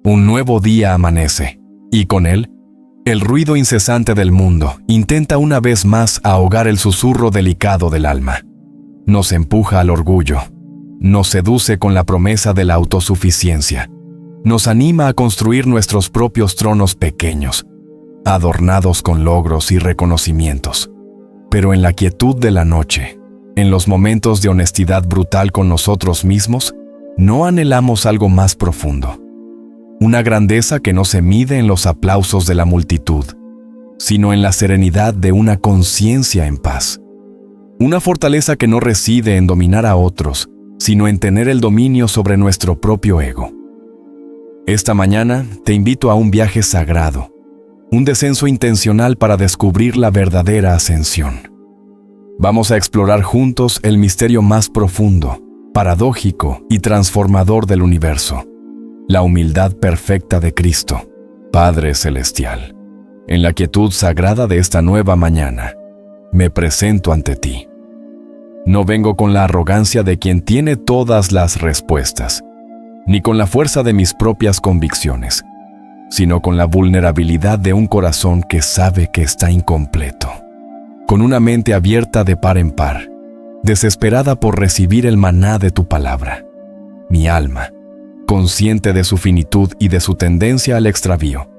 Un nuevo día amanece, y con él, el ruido incesante del mundo intenta una vez más ahogar el susurro delicado del alma. Nos empuja al orgullo, nos seduce con la promesa de la autosuficiencia, nos anima a construir nuestros propios tronos pequeños, adornados con logros y reconocimientos. Pero en la quietud de la noche, en los momentos de honestidad brutal con nosotros mismos, no anhelamos algo más profundo. Una grandeza que no se mide en los aplausos de la multitud, sino en la serenidad de una conciencia en paz. Una fortaleza que no reside en dominar a otros, sino en tener el dominio sobre nuestro propio ego. Esta mañana te invito a un viaje sagrado, un descenso intencional para descubrir la verdadera ascensión. Vamos a explorar juntos el misterio más profundo, paradójico y transformador del universo. La humildad perfecta de Cristo, Padre Celestial. En la quietud sagrada de esta nueva mañana, me presento ante ti. No vengo con la arrogancia de quien tiene todas las respuestas, ni con la fuerza de mis propias convicciones, sino con la vulnerabilidad de un corazón que sabe que está incompleto, con una mente abierta de par en par, desesperada por recibir el maná de tu palabra. Mi alma, consciente de su finitud y de su tendencia al extravío,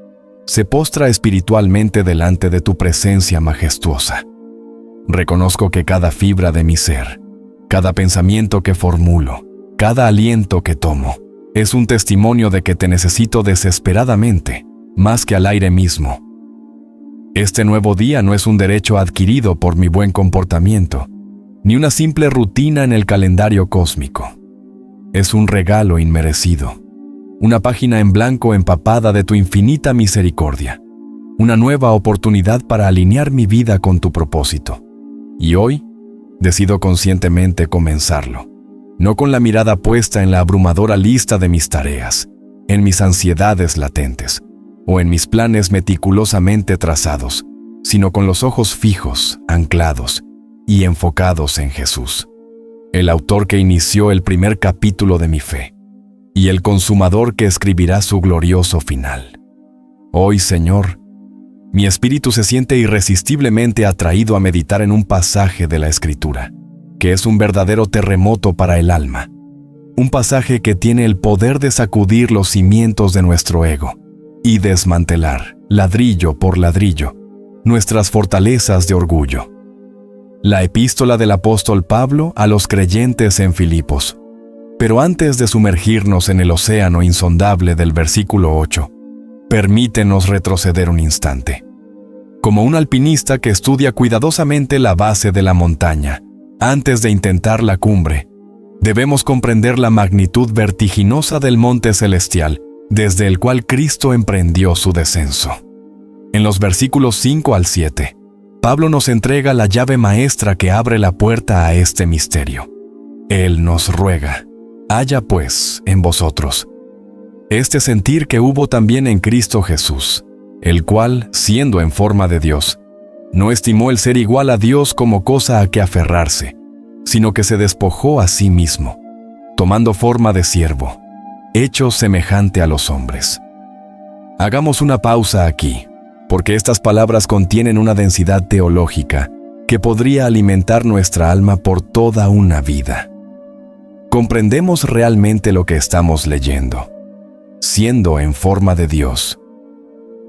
se postra espiritualmente delante de tu presencia majestuosa. Reconozco que cada fibra de mi ser, cada pensamiento que formulo, cada aliento que tomo, es un testimonio de que te necesito desesperadamente, más que al aire mismo. Este nuevo día no es un derecho adquirido por mi buen comportamiento, ni una simple rutina en el calendario cósmico. Es un regalo inmerecido, una página en blanco empapada de tu infinita misericordia, una nueva oportunidad para alinear mi vida con tu propósito. Y hoy, decido conscientemente comenzarlo, no con la mirada puesta en la abrumadora lista de mis tareas, en mis ansiedades latentes, o en mis planes meticulosamente trazados, sino con los ojos fijos, anclados y enfocados en Jesús, el autor que inició el primer capítulo de mi fe, y el consumador que escribirá su glorioso final. Hoy, Señor, mi espíritu se siente irresistiblemente atraído a meditar en un pasaje de la Escritura, que es un verdadero terremoto para el alma, un pasaje que tiene el poder de sacudir los cimientos de nuestro ego y desmantelar, ladrillo por ladrillo, nuestras fortalezas de orgullo. La epístola del apóstol Pablo a los creyentes en Filipos. Pero antes de sumergirnos en el océano insondable del versículo 8, permítenos retroceder un instante. Como un alpinista que estudia cuidadosamente la base de la montaña, antes de intentar la cumbre, debemos comprender la magnitud vertiginosa del monte celestial, desde el cual Cristo emprendió su descenso. En los versículos 5 al 7, Pablo nos entrega la llave maestra que abre la puerta a este misterio. Él nos ruega: haya pues en vosotros este sentir que hubo también en Cristo Jesús, el cual, siendo en forma de Dios, no estimó el ser igual a Dios como cosa a que aferrarse, sino que se despojó a sí mismo, tomando forma de siervo, hecho semejante a los hombres. Hagamos una pausa aquí, porque estas palabras contienen una densidad teológica que podría alimentar nuestra alma por toda una vida. ¿Comprendemos realmente lo que estamos leyendo? Siendo en forma de Dios.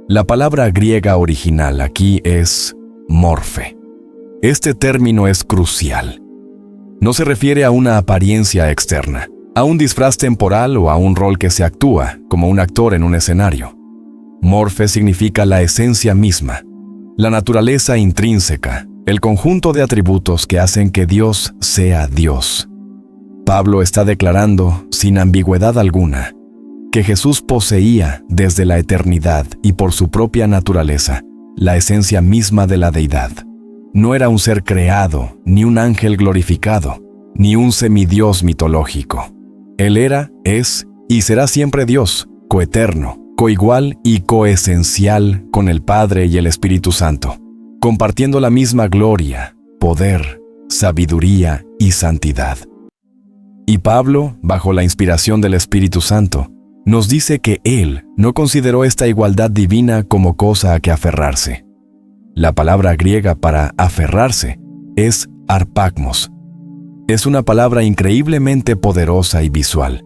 La palabra griega original aquí es morfe. Este término es crucial. No se refiere a una apariencia externa, a un disfraz temporal o a un rol que se actúa como un actor en un escenario. Morfe significa la esencia misma, la naturaleza intrínseca, el conjunto de atributos que hacen que Dios sea Dios. Pablo está declarando, sin ambigüedad alguna, que Jesús poseía desde la eternidad y por su propia naturaleza la esencia misma de la deidad. No era un ser creado, ni un ángel glorificado, ni un semidios mitológico. Él era, es y será siempre Dios, coeterno, coigual y coesencial con el Padre y el Espíritu Santo, compartiendo la misma gloria, poder, sabiduría y santidad. Y Pablo, bajo la inspiración del Espíritu Santo, nos dice que Él no consideró esta igualdad divina como cosa a que aferrarse. La palabra griega para aferrarse es arpagmos. Es una palabra increíblemente poderosa y visual.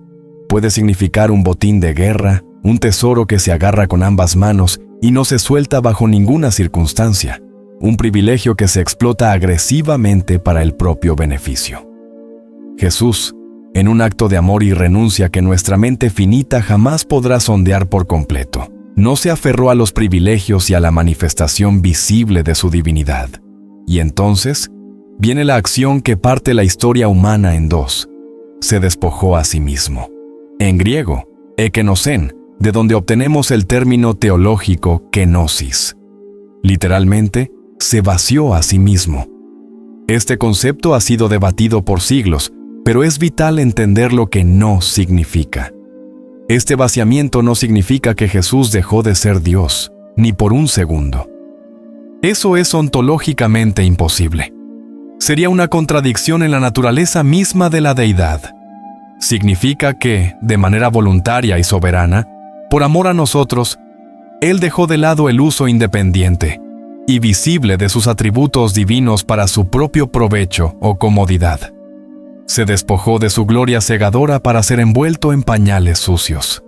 Puede significar un botín de guerra, un tesoro que se agarra con ambas manos y no se suelta bajo ninguna circunstancia, un privilegio que se explota agresivamente para el propio beneficio. Jesús, en un acto de amor y renuncia que nuestra mente finita jamás podrá sondear por completo, no se aferró a los privilegios y a la manifestación visible de su divinidad. Y entonces viene la acción que parte la historia humana en dos. Se despojó a sí mismo. En griego, ekenosen, de donde obtenemos el término teológico kenosis. Literalmente, se vació a sí mismo. Este concepto ha sido debatido por siglos, pero es vital entender lo que no significa. Este vaciamiento no significa que Jesús dejó de ser Dios, ni por un segundo. Eso es ontológicamente imposible. Sería una contradicción en la naturaleza misma de la deidad. Significa que, de manera voluntaria y soberana, por amor a nosotros, Él dejó de lado el uso independiente y visible de sus atributos divinos para su propio provecho o comodidad. Se despojó de su gloria cegadora para ser envuelto en pañales sucios.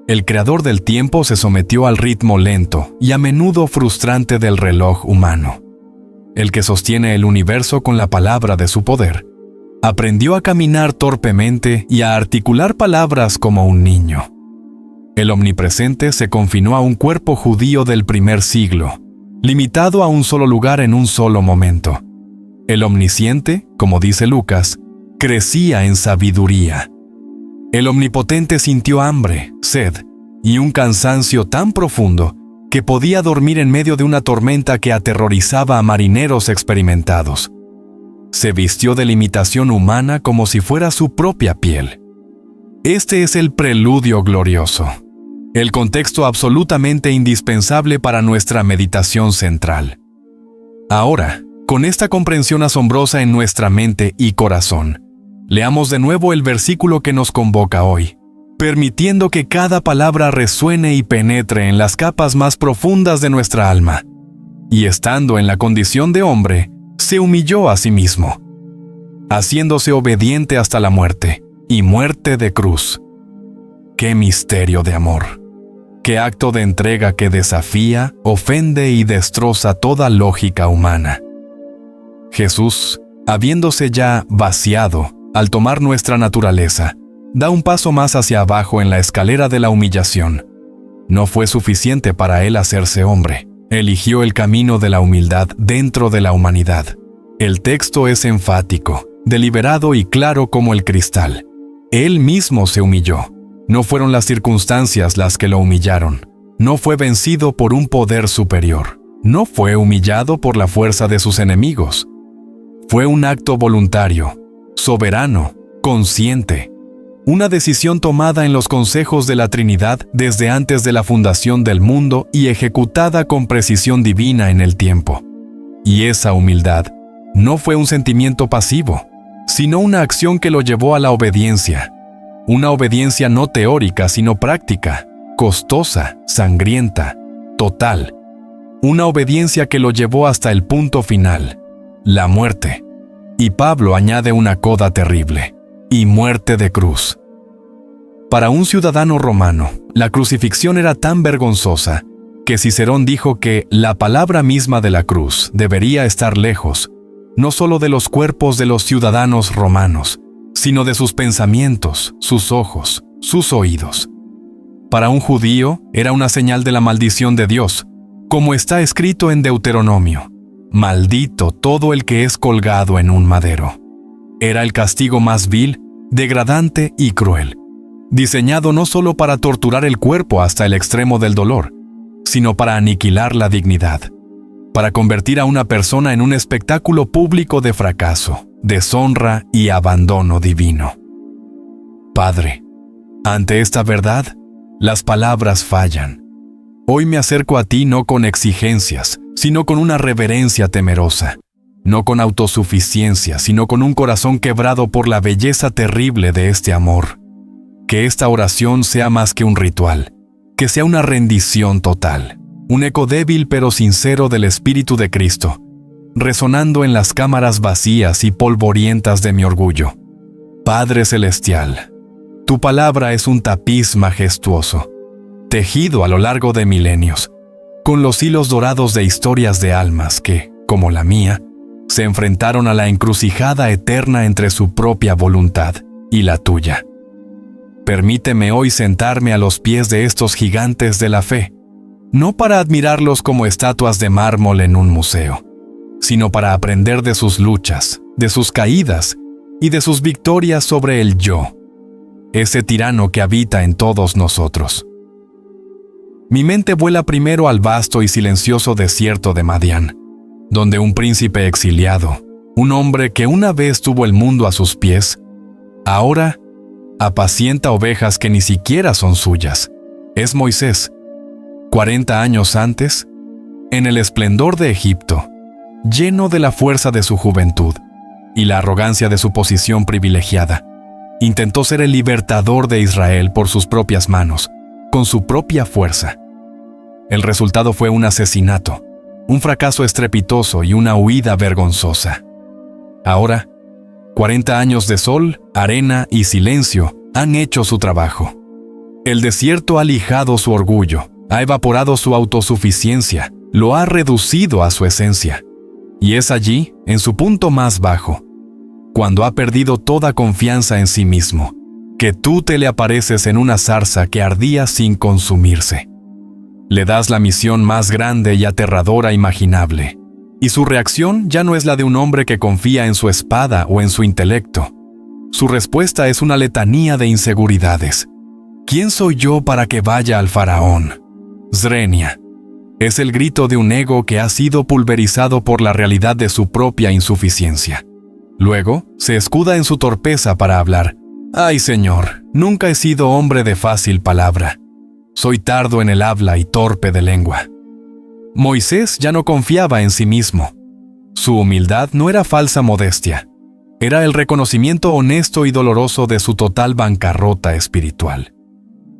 El creador del tiempo se sometió al ritmo lento y a menudo frustrante del reloj humano. El que sostiene el universo con la palabra de su poder, aprendió a caminar torpemente y a articular palabras como un niño. El omnipresente se confinó a un cuerpo judío del primer siglo, limitado a un solo lugar en un solo momento. El omnisciente, como dice Lucas, crecía en sabiduría. El omnipotente sintió hambre, sed y un cansancio tan profundo que podía dormir en medio de una tormenta que aterrorizaba a marineros experimentados. Se vistió de limitación humana como si fuera su propia piel. Este es el preludio glorioso, el contexto absolutamente indispensable para nuestra meditación central. Ahora, con esta comprensión asombrosa en nuestra mente y corazón, leamos de nuevo el versículo que nos convoca hoy, permitiendo que cada palabra resuene y penetre en las capas más profundas de nuestra alma. Y estando en la condición de hombre, se humilló a sí mismo, haciéndose obediente hasta la muerte, y muerte de cruz. ¡Qué misterio de amor! ¡Qué acto de entrega que desafía, ofende y destroza toda lógica humana! Jesús, habiéndose ya vaciado al tomar nuestra naturaleza, da un paso más hacia abajo en la escalera de la humillación. No fue suficiente para Él hacerse hombre. Eligió el camino de la humildad dentro de la humanidad. El texto es enfático, deliberado y claro como el cristal. Él mismo se humilló. No fueron las circunstancias las que lo humillaron. No fue vencido por un poder superior. No fue humillado por la fuerza de sus enemigos. Fue un acto voluntario, soberano, consciente. Una decisión tomada en los consejos de la Trinidad desde antes de la fundación del mundo y ejecutada con precisión divina en el tiempo. Y esa humildad no fue un sentimiento pasivo, sino una acción que lo llevó a la obediencia. Una obediencia no teórica, sino práctica, costosa, sangrienta, total. Una obediencia que lo llevó hasta el punto final, la muerte. Y Pablo añade una coda terrible, y muerte de cruz. Para un ciudadano romano, la crucifixión era tan vergonzosa que Cicerón dijo que la palabra misma de la cruz debería estar lejos, no solo de los cuerpos de los ciudadanos romanos, sino de sus pensamientos, sus ojos, sus oídos. Para un judío era una señal de la maldición de Dios, como está escrito en Deuteronomio: maldito todo el que es colgado en un madero. Era el castigo más vil, degradante y cruel, diseñado no solo para torturar el cuerpo hasta el extremo del dolor, sino para aniquilar la dignidad, para convertir a una persona en un espectáculo público de fracaso, deshonra y abandono divino. Padre, ante esta verdad, las palabras fallan. Hoy me acerco a ti no con exigencias, sino con una reverencia temerosa, no con autosuficiencia, sino con un corazón quebrado por la belleza terrible de este amor. Que esta oración sea más que un ritual, que sea una rendición total, un eco débil pero sincero del Espíritu de Cristo, resonando en las cámaras vacías y polvorientas de mi orgullo. Padre Celestial, tu palabra es un tapiz majestuoso, tejido a lo largo de milenios, con los hilos dorados de historias de almas que, como la mía, se enfrentaron a la encrucijada eterna entre su propia voluntad y la tuya. Permíteme hoy sentarme a los pies de estos gigantes de la fe, no para admirarlos como estatuas de mármol en un museo, sino para aprender de sus luchas, de sus caídas y de sus victorias sobre el yo, ese tirano que habita en todos nosotros. Mi mente vuela primero al vasto y silencioso desierto de Madián, donde un príncipe exiliado, un hombre que una vez tuvo el mundo a sus pies, ahora apacienta ovejas que ni siquiera son suyas. Es Moisés. 40 años antes, en el esplendor de Egipto, lleno de la fuerza de su juventud y la arrogancia de su posición privilegiada, intentó ser el libertador de Israel por sus propias manos, con su propia fuerza. El resultado fue un asesinato, un fracaso estrepitoso y una huida vergonzosa. Ahora, 40 años de sol, arena y silencio han hecho su trabajo. El desierto ha lijado su orgullo, ha evaporado su autosuficiencia, lo ha reducido a su esencia. Y es allí, en su punto más bajo, cuando ha perdido toda confianza en sí mismo, que tú te le apareces en una zarza que ardía sin consumirse. Le das la misión más grande y aterradora imaginable, y su reacción ya no es la de un hombre que confía en su espada o en su intelecto. Su respuesta es una letanía de inseguridades. ¿Quién soy yo para que vaya al faraón? Zrenia. Es el grito de un ego que ha sido pulverizado por la realidad de su propia insuficiencia. Luego, se escuda en su torpeza para hablar. «Ay, Señor, nunca he sido hombre de fácil palabra. Soy tardo en el habla y torpe de lengua». Moisés ya no confiaba en sí mismo. Su humildad no era falsa modestia. Era el reconocimiento honesto y doloroso de su total bancarrota espiritual.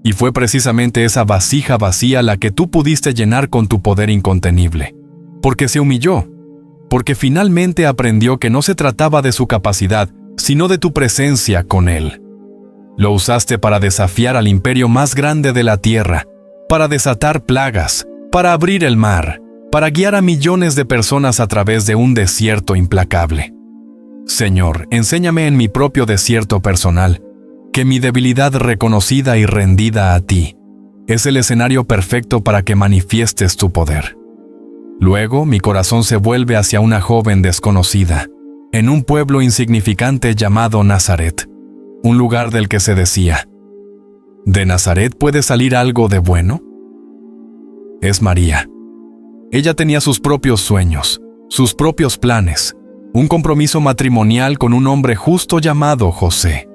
Y fue precisamente esa vasija vacía la que tú pudiste llenar con tu poder incontenible. Porque se humilló. Porque finalmente aprendió que no se trataba de su capacidad, sino de tu presencia con él. Lo usaste para desafiar al imperio más grande de la tierra, para desatar plagas, para abrir el mar, para guiar a millones de personas a través de un desierto implacable. Señor, enséñame en mi propio desierto personal, que mi debilidad reconocida y rendida a ti es el escenario perfecto para que manifiestes tu poder. Luego mi corazón se vuelve hacia una joven desconocida, en un pueblo insignificante llamado Nazaret, un lugar del que se decía, ¿de Nazaret puede salir algo de bueno? Es María. Ella tenía sus propios sueños, sus propios planes, un compromiso matrimonial con un hombre justo llamado José.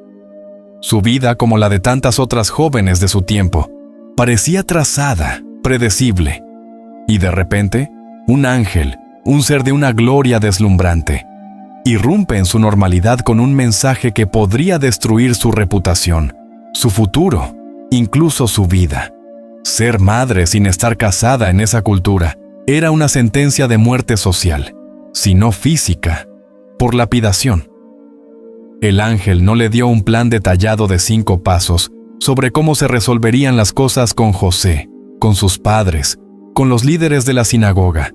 Su vida, como la de tantas otras jóvenes de su tiempo, parecía trazada, predecible, y de repente, un ángel, un ser de una gloria deslumbrante, irrumpe en su normalidad con un mensaje que podría destruir su reputación, su futuro, incluso su vida. Ser madre sin estar casada en esa cultura era una sentencia de muerte social, si no física, por lapidación. El ángel no le dio un plan detallado de 5 pasos sobre cómo se resolverían las cosas con José, con sus padres, con los líderes de la sinagoga.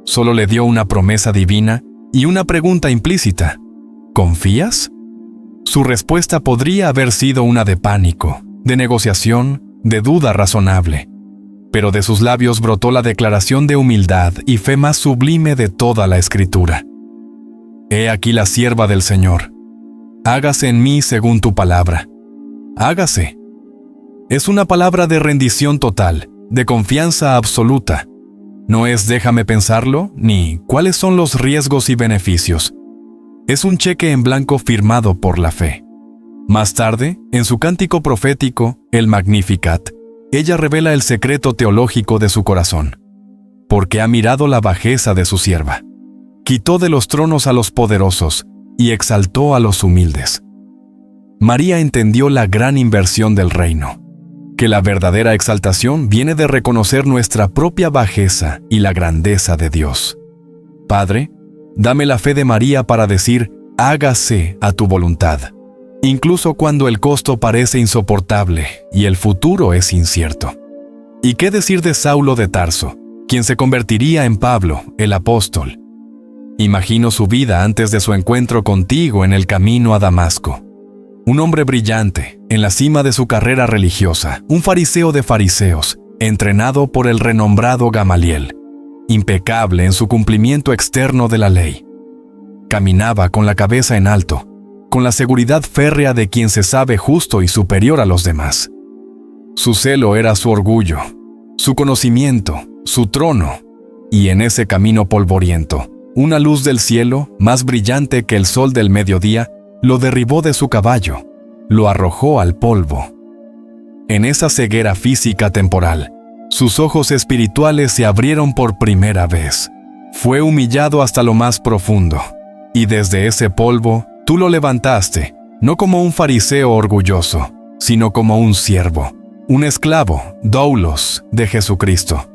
Solo le dio una promesa divina y una pregunta implícita. ¿Confías? Su respuesta podría haber sido una de pánico, de negociación, de duda razonable. Pero de sus labios brotó la declaración de humildad y fe más sublime de toda la Escritura. He aquí la sierva del Señor. Hágase en mí según tu palabra. Hágase. Es una palabra de rendición total, de confianza absoluta. No es déjame pensarlo, ni cuáles son los riesgos y beneficios. Es un cheque en blanco firmado por la fe. Más tarde, en su cántico profético, el Magnificat, ella revela el secreto teológico de su corazón. Porque ha mirado la bajeza de su sierva. Quitó de los tronos a los poderosos y exaltó a los humildes. María entendió la gran inversión del reino, que la verdadera exaltación viene de reconocer nuestra propia bajeza y la grandeza de Dios. Padre, dame la fe de María para decir, hágase a tu voluntad, incluso cuando el costo parece insoportable y el futuro es incierto. ¿Y qué decir de Saulo de Tarso, quien se convertiría en Pablo, el apóstol? Imagino su vida antes de su encuentro contigo en el camino a Damasco. Un hombre brillante, en la cima de su carrera religiosa, un fariseo de fariseos, entrenado por el renombrado Gamaliel, impecable en su cumplimiento externo de la ley. Caminaba con la cabeza en alto, con la seguridad férrea de quien se sabe justo y superior a los demás. Su celo era su orgullo, su conocimiento, su trono, y en ese camino polvoriento, una luz del cielo, más brillante que el sol del mediodía, lo derribó de su caballo, lo arrojó al polvo. En esa ceguera física temporal, sus ojos espirituales se abrieron por primera vez. Fue humillado hasta lo más profundo, y desde ese polvo, tú lo levantaste, no como un fariseo orgulloso, sino como un siervo, un esclavo, doulos, de Jesucristo.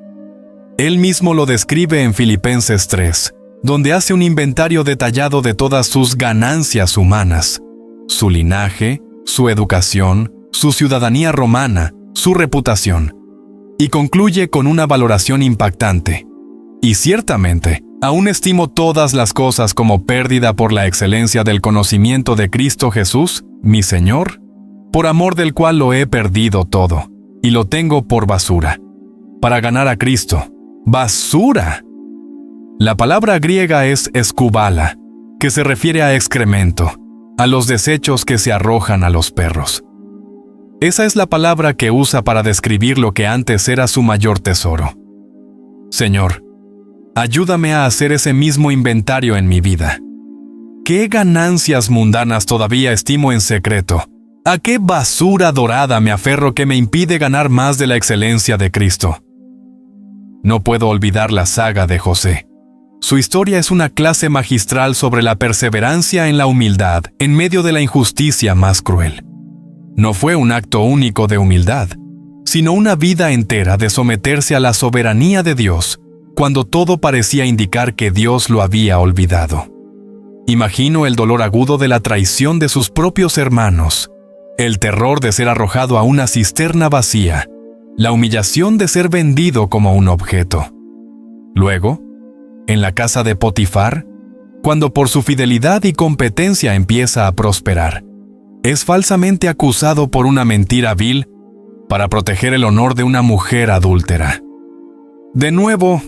Él mismo lo describe en Filipenses 3, donde hace un inventario detallado de todas sus ganancias humanas, su linaje, su educación, su ciudadanía romana, su reputación, y concluye con una valoración impactante. Y ciertamente, aún estimo todas las cosas como pérdida por la excelencia del conocimiento de Cristo Jesús, mi Señor, por amor del cual lo he perdido todo, y lo tengo por basura, para ganar a Cristo. ¡Basura! La palabra griega es escubala, que se refiere a excremento, a los desechos que se arrojan a los perros. Esa es la palabra que usa para describir lo que antes era su mayor tesoro. Señor, ayúdame a hacer ese mismo inventario en mi vida. ¿Qué ganancias mundanas todavía estimo en secreto? ¿A qué basura dorada me aferro que me impide ganar más de la excelencia de Cristo? No puedo olvidar la saga de José. Su historia es una clase magistral sobre la perseverancia en la humildad en medio de la injusticia más cruel. No fue un acto único de humildad, sino una vida entera de someterse a la soberanía de Dios, cuando todo parecía indicar que Dios lo había olvidado. Imagino el dolor agudo de la traición de sus propios hermanos, el terror de ser arrojado a una cisterna vacía, la humillación de ser vendido como un objeto. Luego, en la casa de Potifar, cuando por su fidelidad y competencia empieza a prosperar, es falsamente acusado por una mentira vil para proteger el honor de una mujer adúltera. De nuevo,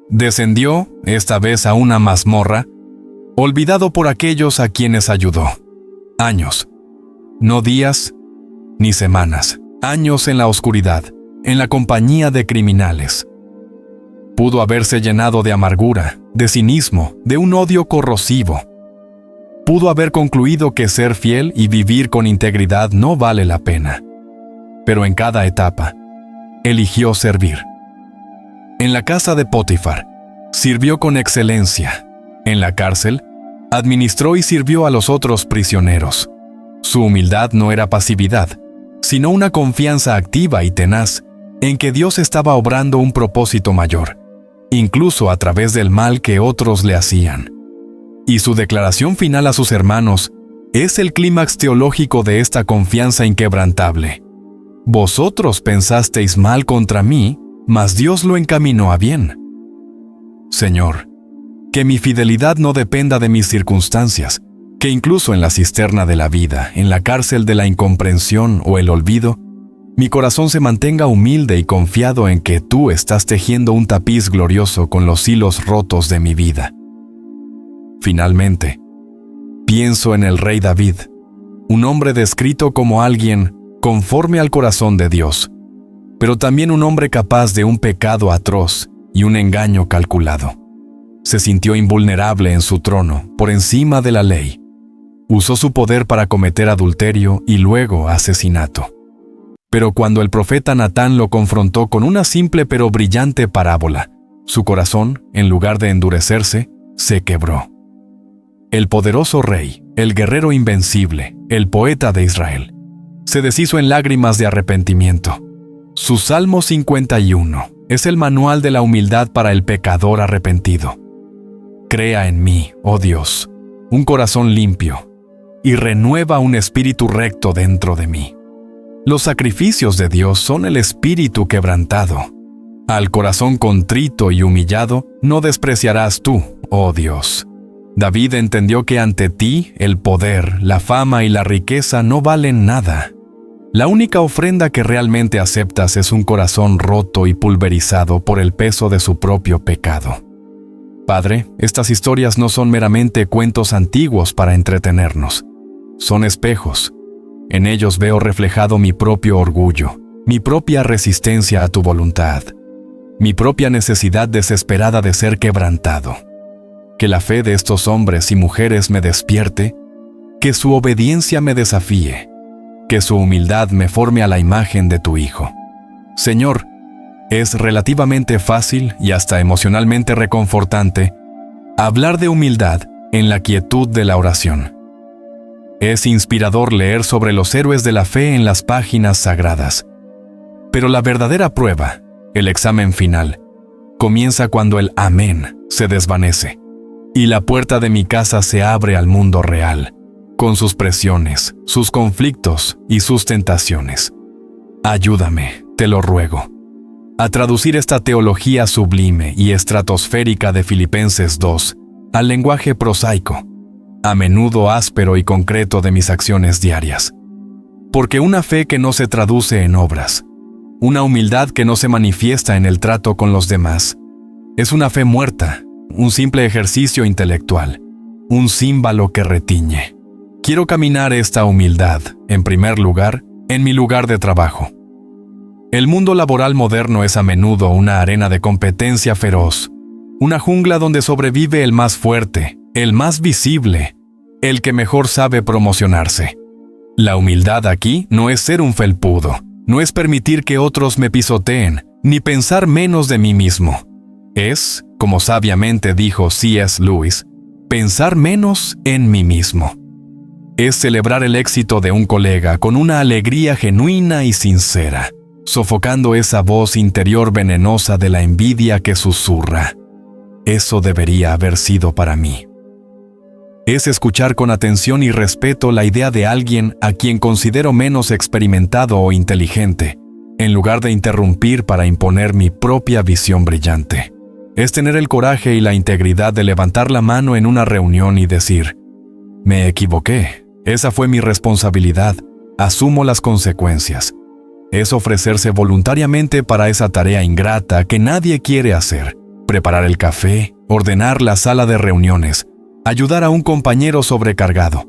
descendió, esta vez a una mazmorra, olvidado por aquellos a quienes ayudó. Años, no días ni semanas, años en la oscuridad, en la compañía de criminales. Pudo haberse llenado de amargura, de cinismo, de un odio corrosivo. Pudo haber concluido que ser fiel y vivir con integridad no vale la pena. Pero en cada etapa, eligió servir. En la casa de Potifar, sirvió con excelencia. En la cárcel, administró y sirvió a los otros prisioneros. Su humildad no era pasividad, sino una confianza activa y tenaz en que Dios estaba obrando un propósito mayor, incluso a través del mal que otros le hacían. Y su declaración final a sus hermanos es el clímax teológico de esta confianza inquebrantable. Vosotros pensasteis mal contra mí, mas Dios lo encaminó a bien. Señor, que mi fidelidad no dependa de mis circunstancias, que incluso en la cisterna de la vida, en la cárcel de la incomprensión o el olvido, mi corazón se mantenga humilde y confiado en que tú estás tejiendo un tapiz glorioso con los hilos rotos de mi vida. Finalmente, pienso en el rey David, un hombre descrito como alguien conforme al corazón de Dios, pero también un hombre capaz de un pecado atroz y un engaño calculado. Se sintió invulnerable en su trono, por encima de la ley. Usó su poder para cometer adulterio y luego asesinato. Pero cuando el profeta Natán lo confrontó con una simple pero brillante parábola, su corazón, en lugar de endurecerse, se quebró. El poderoso rey, el guerrero invencible, el poeta de Israel, se deshizo en lágrimas de arrepentimiento. Su Salmo 51 es el manual de la humildad para el pecador arrepentido. Crea en mí, oh Dios, un corazón limpio, y renueva un espíritu recto dentro de mí. Los sacrificios de Dios son el espíritu quebrantado. Al corazón contrito y humillado no despreciarás tú, oh Dios. David entendió que ante ti el poder, la fama y la riqueza no valen nada. La única ofrenda que realmente aceptas es un corazón roto y pulverizado por el peso de su propio pecado. Padre, estas historias no son meramente cuentos antiguos para entretenernos. Son espejos. En ellos veo reflejado mi propio orgullo, mi propia resistencia a tu voluntad, mi propia necesidad desesperada de ser quebrantado. Que la fe de estos hombres y mujeres me despierte, que su obediencia me desafíe, que su humildad me forme a la imagen de tu Hijo. Señor, es relativamente fácil y hasta emocionalmente reconfortante hablar de humildad en la quietud de la oración. Es inspirador leer sobre los héroes de la fe en las páginas sagradas. Pero la verdadera prueba, el examen final, comienza cuando el amén se desvanece y la puerta de mi casa se abre al mundo real, con sus presiones, sus conflictos y sus tentaciones. Ayúdame, te lo ruego, a traducir esta teología sublime y estratosférica de Filipenses 2 al lenguaje prosaico, a menudo áspero y concreto de mis acciones diarias. Porque una fe que no se traduce en obras, una humildad que no se manifiesta en el trato con los demás, es una fe muerta, un simple ejercicio intelectual, un címbalo que retiñe. Quiero caminar esta humildad, en primer lugar, en mi lugar de trabajo. El mundo laboral moderno es a menudo una arena de competencia feroz, una jungla donde sobrevive el más fuerte, el más visible, el que mejor sabe promocionarse. La humildad aquí no es ser un felpudo, no es permitir que otros me pisoteen, ni pensar menos de mí mismo. Es, como sabiamente dijo C.S. Lewis, pensar menos en mí mismo. Es celebrar el éxito de un colega con una alegría genuina y sincera, sofocando esa voz interior venenosa de la envidia que susurra. Eso debería haber sido para mí. Es escuchar con atención y respeto la idea de alguien a quien considero menos experimentado o inteligente, en lugar de interrumpir para imponer mi propia visión brillante. Es tener el coraje y la integridad de levantar la mano en una reunión y decir: me equivoqué, esa fue mi responsabilidad, asumo las consecuencias. Es ofrecerse voluntariamente para esa tarea ingrata que nadie quiere hacer: preparar el café, ordenar la sala de reuniones, ayudar a un compañero sobrecargado,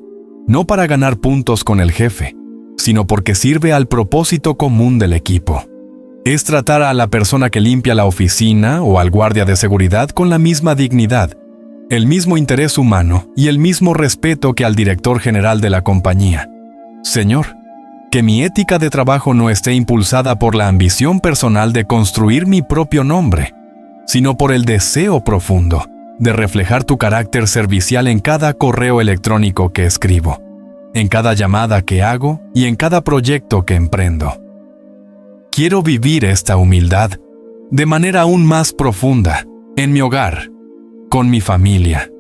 no para ganar puntos con el jefe, sino porque sirve al propósito común del equipo. Es tratar a la persona que limpia la oficina o al guardia de seguridad con la misma dignidad, el mismo interés humano y el mismo respeto que al director general de la compañía. Señor, que mi ética de trabajo no esté impulsada por la ambición personal de construir mi propio nombre, sino por el deseo profundo de reflejar tu carácter servicial en cada correo electrónico que escribo, en cada llamada que hago y en cada proyecto que emprendo. Quiero vivir esta humildad de manera aún más profunda, en mi hogar, con mi familia.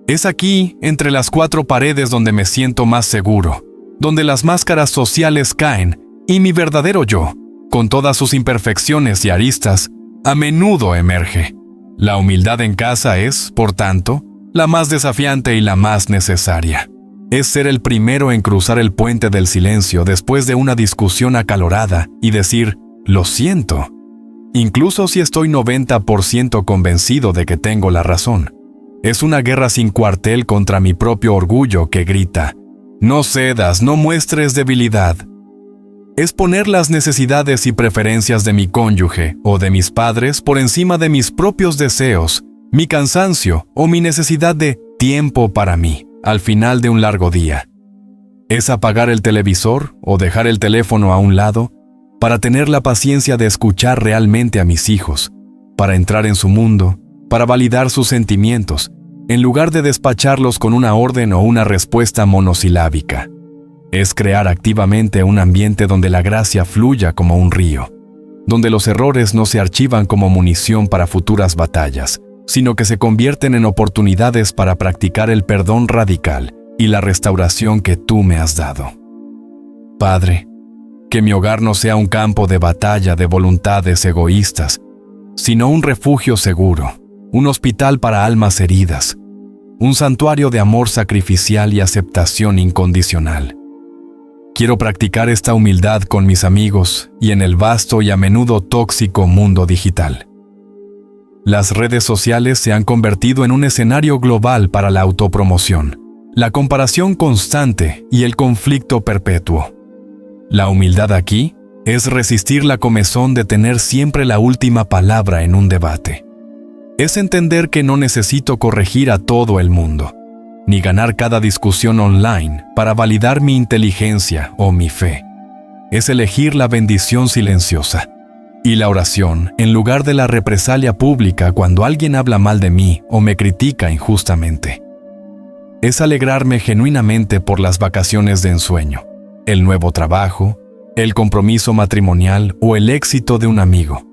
Es aquí, entre las cuatro paredes, donde me siento más seguro, donde las máscaras sociales caen y mi verdadero yo, con todas sus imperfecciones y aristas, a menudo emerge. La humildad en casa es, por tanto, la más desafiante y la más necesaria. Es ser el primero en cruzar el puente del silencio después de una discusión acalorada y decir: lo siento, incluso si estoy 90% convencido de que tengo la razón. Es una guerra sin cuartel contra mi propio orgullo que grita: no cedas, no muestres debilidad. Es poner las necesidades y preferencias de mi cónyuge o de mis padres por encima de mis propios deseos, mi cansancio o mi necesidad de tiempo para mí al final de un largo día. Es apagar el televisor o dejar el teléfono a un lado para tener la paciencia de escuchar realmente a mis hijos, para entrar en su mundo, para validar sus sentimientos en lugar de despacharlos con una orden o una respuesta monosilábica. Es crear activamente un ambiente donde la gracia fluya como un río, donde los errores no se archivan como munición para futuras batallas, sino que se convierten en oportunidades para practicar el perdón radical y la restauración que tú me has dado. Padre, que mi hogar no sea un campo de batalla de voluntades egoístas, sino un refugio seguro, un hospital para almas heridas, un santuario de amor sacrificial y aceptación incondicional. Quiero practicar esta humildad con mis amigos y en el vasto y a menudo tóxico mundo digital. Las redes sociales se han convertido en un escenario global para la autopromoción, la comparación constante y el conflicto perpetuo. La humildad aquí es resistir la comezón de tener siempre la última palabra en un debate. Es entender que no necesito corregir a todo el mundo, ni ganar cada discusión online para validar mi inteligencia o mi fe. Es elegir la bendición silenciosa y la oración en lugar de la represalia pública cuando alguien habla mal de mí o me critica injustamente. Es alegrarme genuinamente por las vacaciones de ensueño, el nuevo trabajo, el compromiso matrimonial o el éxito de un amigo,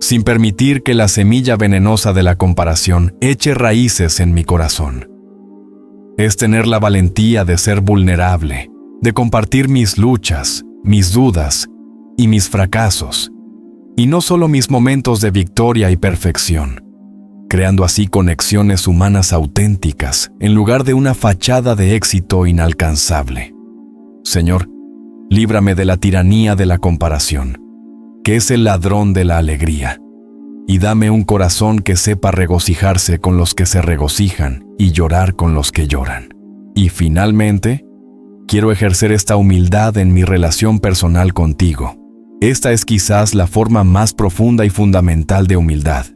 sin permitir que la semilla venenosa de la comparación eche raíces en mi corazón. Es tener la valentía de ser vulnerable, de compartir mis luchas, mis dudas y mis fracasos, y no solo mis momentos de victoria y perfección, creando así conexiones humanas auténticas en lugar de una fachada de éxito inalcanzable. Señor, líbrame de la tiranía de la comparación, que es el ladrón de la alegría, y dame un corazón que sepa regocijarse con los que se regocijan y llorar con los que lloran. Y finalmente, quiero ejercer esta humildad en mi relación personal contigo. Esta es quizás la forma más profunda y fundamental de humildad.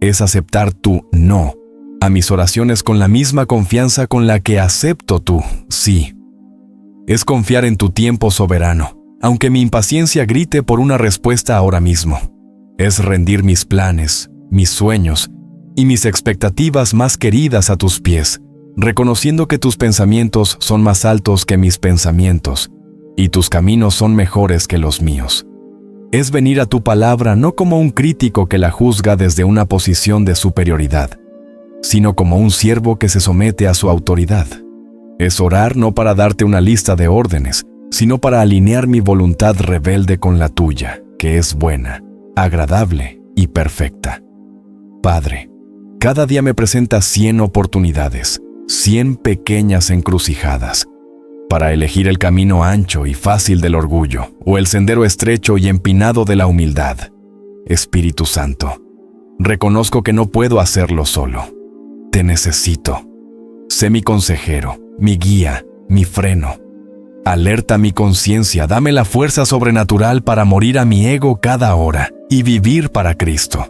Es aceptar tu no a mis oraciones con la misma confianza con la que acepto tu sí. Es confiar en tu tiempo soberano, aunque mi impaciencia grite por una respuesta ahora mismo. Es rendir mis planes, mis sueños y mis expectativas más queridas a tus pies, reconociendo que tus pensamientos son más altos que mis pensamientos y tus caminos son mejores que los míos. Es venir a tu palabra no como un crítico que la juzga desde una posición de superioridad, sino como un siervo que se somete a su autoridad. Es orar no para darte una lista de órdenes, sino para alinear mi voluntad rebelde con la tuya, que es buena, agradable y perfecta. Padre, cada día me presenta 100 oportunidades, 100 pequeñas encrucijadas, para elegir el camino ancho y fácil del orgullo, o el sendero estrecho y empinado de la humildad. Espíritu Santo, reconozco que no puedo hacerlo solo. Te necesito. Sé mi consejero, mi guía, mi freno. Alerta mi conciencia, dame la fuerza sobrenatural para morir a mi ego cada hora y vivir para Cristo.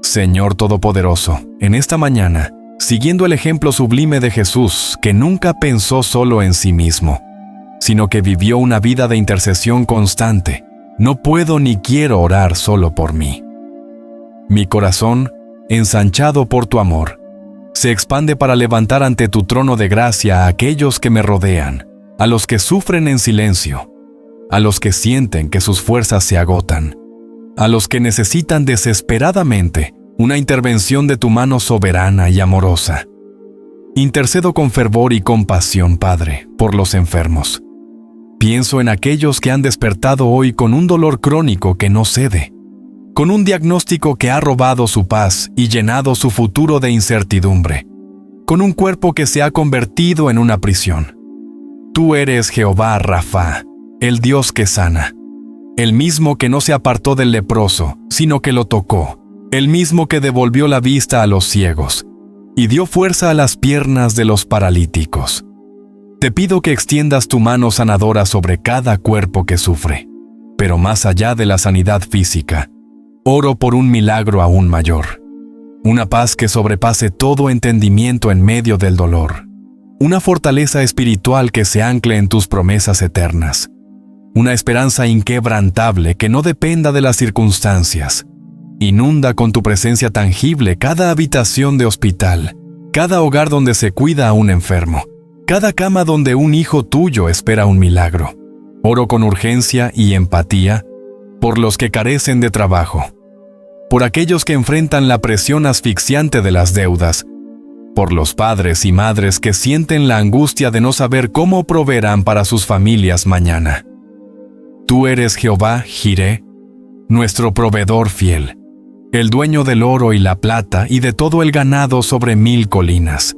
Señor Todopoderoso, en esta mañana, siguiendo el ejemplo sublime de Jesús, que nunca pensó solo en sí mismo, sino que vivió una vida de intercesión constante, no puedo ni quiero orar solo por mí. Mi corazón, ensanchado por tu amor, se expande para levantar ante tu trono de gracia a aquellos que me rodean, a los que sufren en silencio, a los que sienten que sus fuerzas se agotan, a los que necesitan desesperadamente una intervención de tu mano soberana y amorosa. Intercedo con fervor y compasión, Padre, por los enfermos. Pienso en aquellos que han despertado hoy con un dolor crónico que no cede, con un diagnóstico que ha robado su paz y llenado su futuro de incertidumbre, con un cuerpo que se ha convertido en una prisión. Tú eres Jehová Rafa, el Dios que sana, el mismo que no se apartó del leproso, sino que lo tocó, el mismo que devolvió la vista a los ciegos y dio fuerza a las piernas de los paralíticos. Te pido que extiendas tu mano sanadora sobre cada cuerpo que sufre, pero más allá de la sanidad física, oro por un milagro aún mayor, una paz que sobrepase todo entendimiento en medio del dolor, una fortaleza espiritual que se ancle en tus promesas eternas, una esperanza inquebrantable que no dependa de las circunstancias. Inunda con tu presencia tangible cada habitación de hospital, cada hogar donde se cuida a un enfermo, cada cama donde un hijo tuyo espera un milagro. Oro con urgencia y empatía por los que carecen de trabajo, por aquellos que enfrentan la presión asfixiante de las deudas, por los padres y madres que sienten la angustia de no saber cómo proveerán para sus familias mañana. Tú eres Jehová Jireh, nuestro proveedor fiel, el dueño del oro y la plata y de todo el ganado sobre 1000 colinas.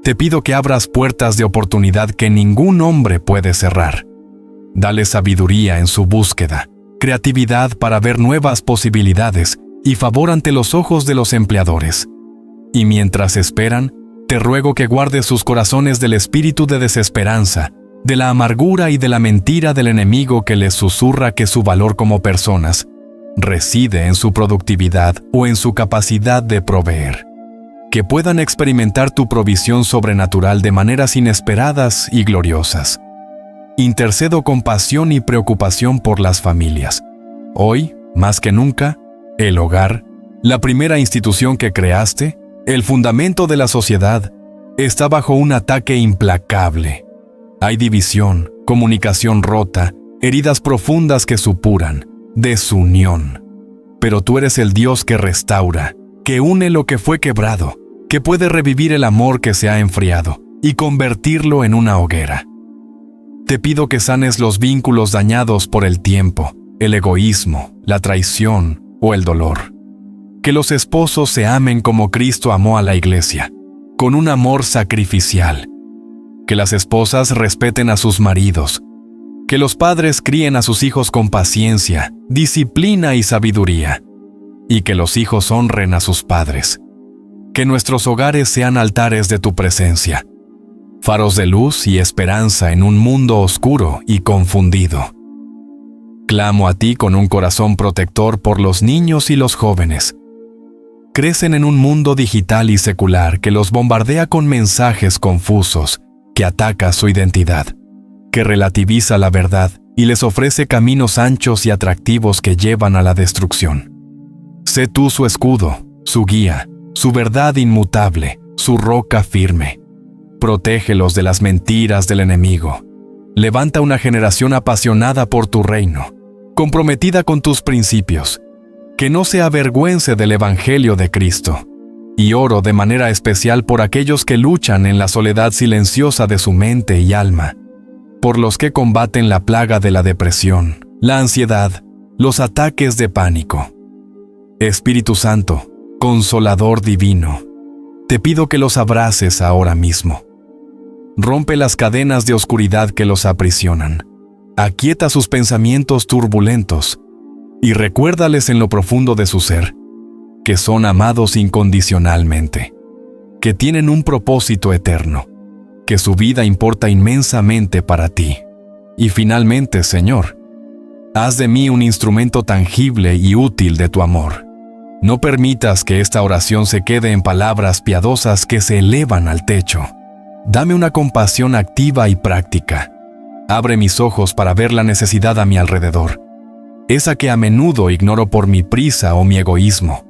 Te pido que abras puertas de oportunidad que ningún hombre puede cerrar. Dale sabiduría en su búsqueda, creatividad para ver nuevas posibilidades y favor ante los ojos de los empleadores. Y mientras esperan, te ruego que guardes sus corazones del espíritu de desesperanza, de la amargura y de la mentira del enemigo que les susurra que su valor como personas reside en su productividad o en su capacidad de proveer. Que puedan experimentar tu provisión sobrenatural de maneras inesperadas y gloriosas. Intercedo con pasión y preocupación por las familias. Hoy, más que nunca, el hogar, la primera institución que creaste, el fundamento de la sociedad, está bajo un ataque implacable. Hay división, comunicación rota, heridas profundas que supuran, desunión. Pero tú eres el Dios que restaura, que une lo que fue quebrado, que puede revivir el amor que se ha enfriado y convertirlo en una hoguera. Te pido que sanes los vínculos dañados por el tiempo, el egoísmo, la traición o el dolor. Que los esposos se amen como Cristo amó a la iglesia, con un amor sacrificial. Que las esposas respeten a sus maridos. Que los padres críen a sus hijos con paciencia, disciplina y sabiduría. Y que los hijos honren a sus padres. Que nuestros hogares sean altares de tu presencia, faros de luz y esperanza en un mundo oscuro y confundido. Clamo a ti con un corazón protector por los niños y los jóvenes. Crecen en un mundo digital y secular que los bombardea con mensajes confusos, que ataca su identidad, que relativiza la verdad y les ofrece caminos anchos y atractivos que llevan a la destrucción. Sé tú su escudo, su guía, su verdad inmutable, su roca firme. Protégelos de las mentiras del enemigo. Levanta una generación apasionada por tu reino, comprometida con tus principios, que no se avergüence del Evangelio de Cristo. Y oro de manera especial por aquellos que luchan en la soledad silenciosa de su mente y alma, por los que combaten la plaga de la depresión, la ansiedad, los ataques de pánico. Espíritu Santo, Consolador divino, te pido que los abraces ahora mismo. Rompe las cadenas de oscuridad que los aprisionan. Aquieta sus pensamientos turbulentos y recuérdales en lo profundo de su ser que son amados incondicionalmente, que tienen un propósito eterno, que su vida importa inmensamente para ti. Y finalmente, Señor, haz de mí un instrumento tangible y útil de tu amor. No permitas que esta oración se quede en palabras piadosas que se elevan al techo. Dame una compasión activa y práctica. Abre mis ojos para ver la necesidad a mi alrededor, esa que a menudo ignoro por mi prisa o mi egoísmo.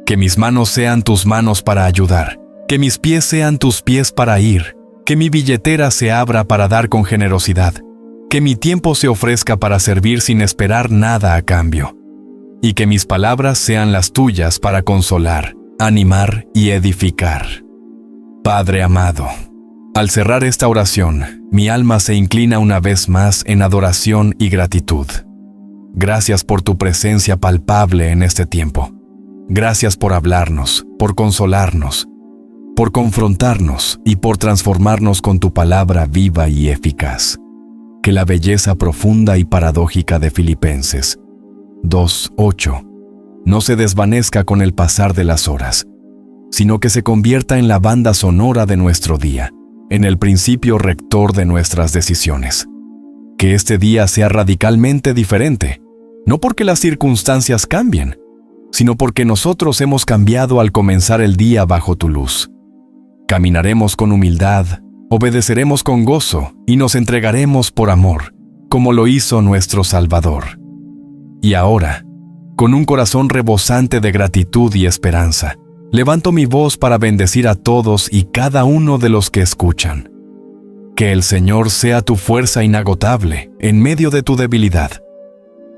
Que mis manos sean tus manos para ayudar, que mis pies sean tus pies para ir, que mi billetera se abra para dar con generosidad, que mi tiempo se ofrezca para servir sin esperar nada a cambio, y que mis palabras sean las tuyas para consolar, animar y edificar. Padre amado, al cerrar esta oración, mi alma se inclina una vez más en adoración y gratitud. Gracias por tu presencia palpable en este tiempo. Gracias por hablarnos, por consolarnos, por confrontarnos y por transformarnos con tu palabra viva y eficaz. Que la belleza profunda y paradójica de Filipenses 2:8 no se desvanezca con el pasar de las horas, sino que se convierta en la banda sonora de nuestro día, en el principio rector de nuestras decisiones. Que este día sea radicalmente diferente, no porque las circunstancias cambien, sino porque nosotros hemos cambiado al comenzar el día bajo tu luz. Caminaremos con humildad, obedeceremos con gozo y nos entregaremos por amor, como lo hizo nuestro Salvador. Y ahora, con un corazón rebosante de gratitud y esperanza, levanto mi voz para bendecir a todos y cada uno de los que escuchan. Que el Señor sea tu fuerza inagotable en medio de tu debilidad.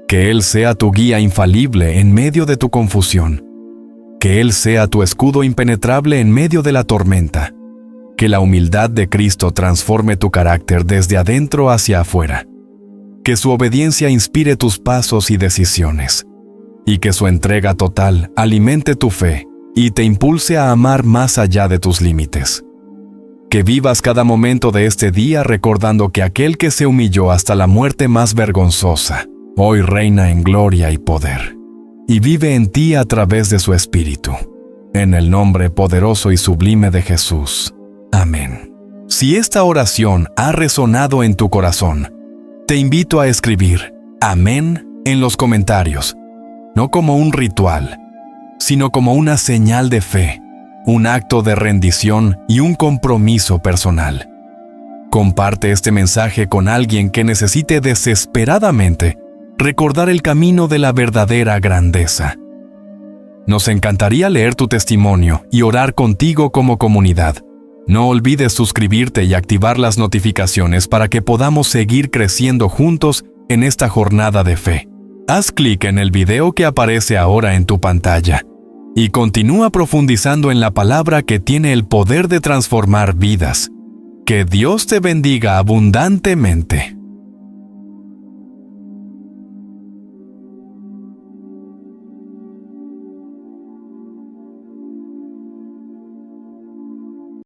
Que Él sea tu guía infalible en medio de tu confusión. Que Él sea tu escudo impenetrable en medio de la tormenta. Que la humildad de Cristo transforme tu carácter desde adentro hacia afuera. Que su obediencia inspire tus pasos y decisiones. Y que su entrega total alimente tu fe y te impulse a amar más allá de tus límites. Que vivas cada momento de este día recordando que aquel que se humilló hasta la muerte más vergonzosa, hoy reina en gloria y poder, y vive en ti a través de su Espíritu. En el nombre poderoso y sublime de Jesús. Amén. Si esta oración ha resonado en tu corazón, te invito a escribir Amén en los comentarios, no como un ritual, sino como una señal de fe, un acto de rendición y un compromiso personal. Comparte este mensaje con alguien que necesite desesperadamente recordar el camino de la verdadera grandeza. Nos encantaría leer tu testimonio y orar contigo como comunidad. No olvides suscribirte y activar las notificaciones para que podamos seguir creciendo juntos en esta jornada de fe. Haz clic en el video que aparece ahora en tu pantalla y continúa profundizando en la palabra que tiene el poder de transformar vidas. Que Dios te bendiga abundantemente.